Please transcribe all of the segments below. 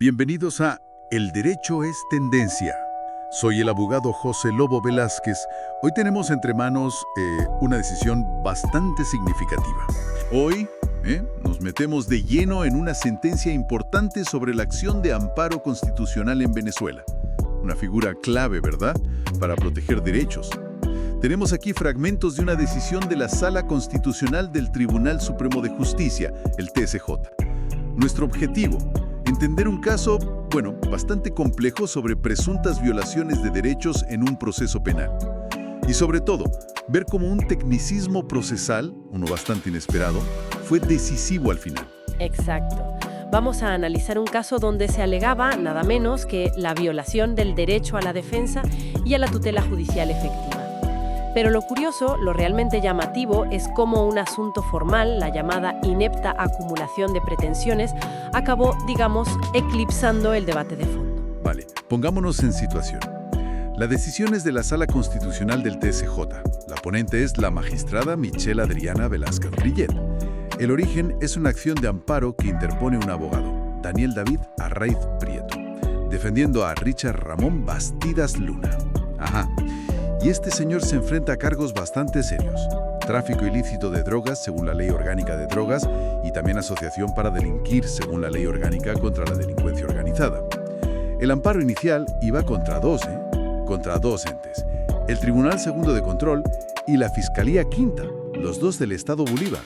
Bienvenidos a El Derecho es Tendencia. Soy el abogado José Lobo Velázquez. Hoy tenemos entre manos una decisión bastante significativa. Hoy nos metemos de lleno en una sentencia importante sobre la acción de amparo constitucional en Venezuela. Una figura clave, ¿verdad?, para proteger derechos. Tenemos aquí fragmentos de una decisión de la Sala Constitucional del Tribunal Supremo de Justicia, el TSJ. Nuestro objetivo: entender un caso, bastante complejo sobre presuntas violaciones de derechos en un proceso penal. Y sobre todo, ver cómo un tecnicismo procesal, uno bastante inesperado, fue decisivo al final. Exacto. Vamos a analizar un caso donde se alegaba nada menos que la violación del derecho a la defensa y a la tutela judicial efectiva. Pero lo curioso, lo realmente llamativo, es cómo un asunto formal, la llamada inepta acumulación de pretensiones, acabó, eclipsando el debate de fondo. Vale, pongámonos en situación. La decisión es de la Sala Constitucional del TSJ. La ponente es la magistrada Michelle Adriana Velázquez Grillet. El origen es una acción de amparo que interpone un abogado, Daniel David Arraiz Prieto, defendiendo a Richard Ramón Bastidas Luna. Y este señor se enfrenta a cargos bastante serios: tráfico ilícito de drogas según la Ley Orgánica de Drogas y también asociación para delinquir según la Ley Orgánica contra la Delincuencia Organizada. El amparo inicial iba contra dos entes: el Tribunal Segundo de Control y la Fiscalía Quinta, los dos del Estado Bolívar.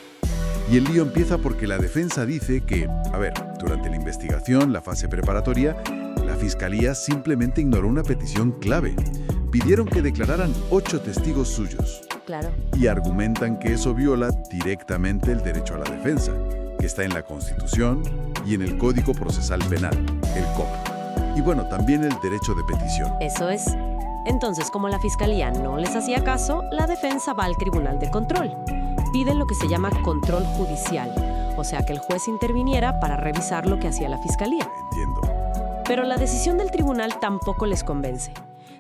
Y el lío empieza porque la defensa dice que, durante la investigación, la fase preparatoria, la Fiscalía simplemente ignoró una petición clave. Pidieron que declararan 8 testigos suyos. Claro. Y argumentan que eso viola directamente el derecho a la defensa, que está en la Constitución y en el Código Procesal Penal, el COP. Y también el derecho de petición. Eso es. Entonces, como la Fiscalía no les hacía caso, la defensa va al Tribunal de Control. Piden lo que se llama control judicial, o sea, que el juez interviniera para revisar lo que hacía la Fiscalía. Entiendo. Pero la decisión del tribunal tampoco les convence.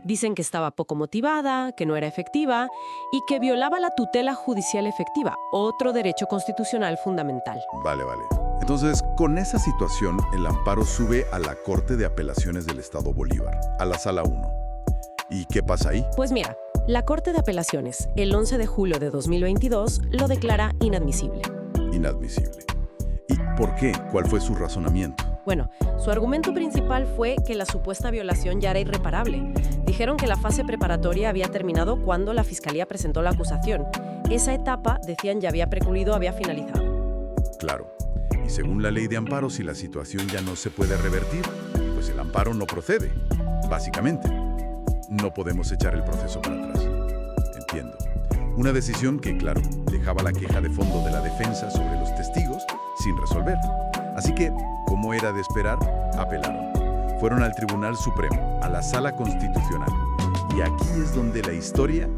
Dicen que estaba poco motivada, que no era efectiva y que violaba la tutela judicial efectiva, otro derecho constitucional fundamental. Vale. Entonces, con esa situación, el amparo sube a la Corte de Apelaciones del Estado Bolívar, a la Sala 1. ¿Y qué pasa ahí? Pues mira, la Corte de Apelaciones, el 11 de julio de 2022, lo declara inadmisible. Inadmisible. ¿Y por qué? ¿Cuál fue su razonamiento? Su argumento principal fue que la supuesta violación ya era irreparable. Dijeron que la fase preparatoria había terminado cuando la Fiscalía presentó la acusación. Esa etapa, decían, ya había precluido, había finalizado. Claro. Y según la ley de amparo, si la situación ya no se puede revertir, pues el amparo no procede, básicamente. No podemos echar el proceso para atrás. Entiendo. Una decisión que, claro, dejaba la queja de fondo de la defensa sobre los testigos sin resolver. Así que, como era de esperar, apelaron. Fueron al Tribunal Supremo, a la Sala Constitucional. Y aquí es donde la historia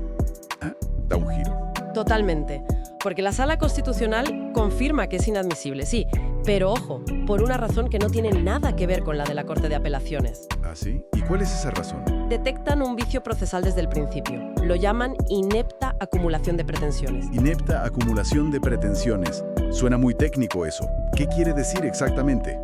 da un giro. Totalmente. Porque la Sala Constitucional confirma que es inadmisible, sí. Pero ojo, por una razón que no tiene nada que ver con la de la Corte de Apelaciones. ¿Ah, sí? ¿Y cuál es esa razón? Detectan un vicio procesal desde el principio. Lo llaman inepta acumulación de pretensiones. Inepta acumulación de pretensiones. Suena muy técnico eso. ¿Qué quiere decir exactamente?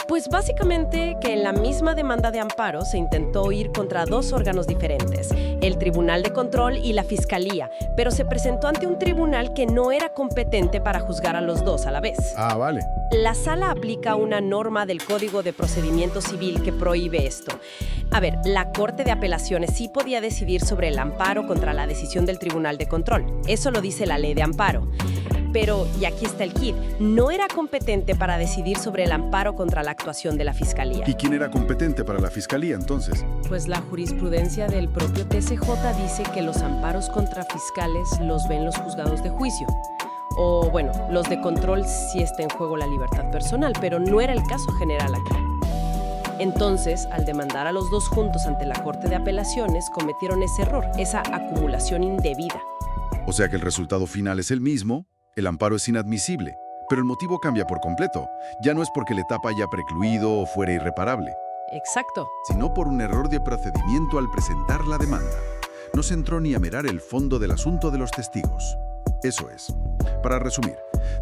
Pues básicamente que en la misma demanda de amparo se intentó ir contra 2 órganos diferentes, el Tribunal de Control y la Fiscalía, pero se presentó ante un tribunal que no era competente para juzgar a los dos a la vez. Ah, vale. La Sala aplica una norma del Código de Procedimiento Civil que prohíbe esto. La Corte de Apelaciones sí podía decidir sobre el amparo contra la decisión del Tribunal de Control. Eso lo dice la ley de amparo. Pero, y aquí está el quid, no era competente para decidir sobre el amparo contra la actuación de la Fiscalía. ¿Y quién era competente para la Fiscalía entonces? Pues la jurisprudencia del propio TSJ dice que los amparos contra fiscales los ven los juzgados de juicio. O los de control sí está en juego la libertad personal, pero no era el caso general aquí. Entonces, al demandar a los dos juntos ante la Corte de Apelaciones, cometieron ese error, esa acumulación indebida. O sea que el resultado final es el mismo. El amparo es inadmisible, pero el motivo cambia por completo. Ya no es porque la etapa haya precluido o fuera irreparable. Exacto. Sino por un error de procedimiento al presentar la demanda. No se entró ni a mirar el fondo del asunto de los testigos. Eso es. Para resumir,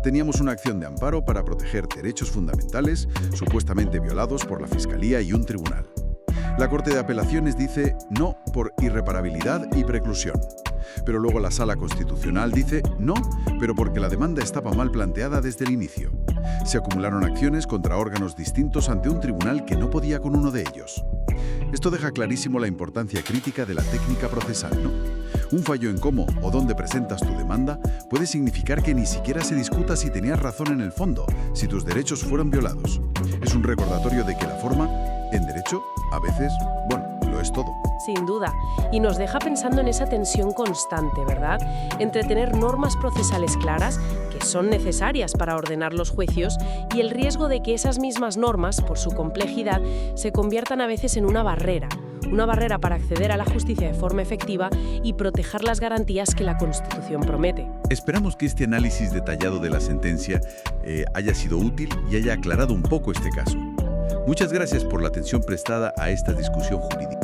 teníamos una acción de amparo para proteger derechos fundamentales supuestamente violados por la Fiscalía y un tribunal. La Corte de Apelaciones dice no por irreparabilidad y preclusión. Pero luego la Sala Constitucional dice no, pero porque la demanda estaba mal planteada desde el inicio. Se acumularon acciones contra órganos distintos ante un tribunal que no podía con uno de ellos. Esto deja clarísimo la importancia crítica de la técnica procesal, ¿no? Un fallo en cómo o dónde presentas tu demanda puede significar que ni siquiera se discuta si tenías razón en el fondo, si tus derechos fueron violados. Es un recordatorio de que la forma, en derecho, a veces, lo es todo. Sin duda. Y nos deja pensando en esa tensión constante, ¿verdad? Entre tener normas procesales claras, que son necesarias para ordenar los juicios, y el riesgo de que esas mismas normas, por su complejidad, se conviertan a veces en una barrera para acceder a la justicia de forma efectiva y proteger las garantías que la Constitución promete. Esperamos que este análisis detallado de la sentencia haya sido útil y haya aclarado un poco este caso. Muchas gracias por la atención prestada a esta discusión jurídica.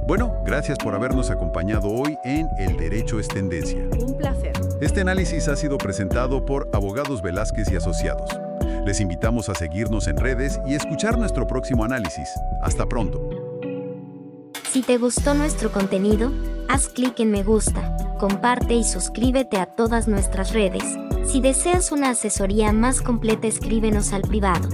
Bueno, gracias por habernos acompañado hoy en El Derecho es Tendencia. Un placer. Este análisis ha sido presentado por Abogados Velázquez y Asociados. Les invitamos a seguirnos en redes y escuchar nuestro próximo análisis. Hasta pronto. Si te gustó nuestro contenido, haz clic en me gusta, comparte y suscríbete a todas nuestras redes. Si deseas una asesoría más completa, escríbenos al privado.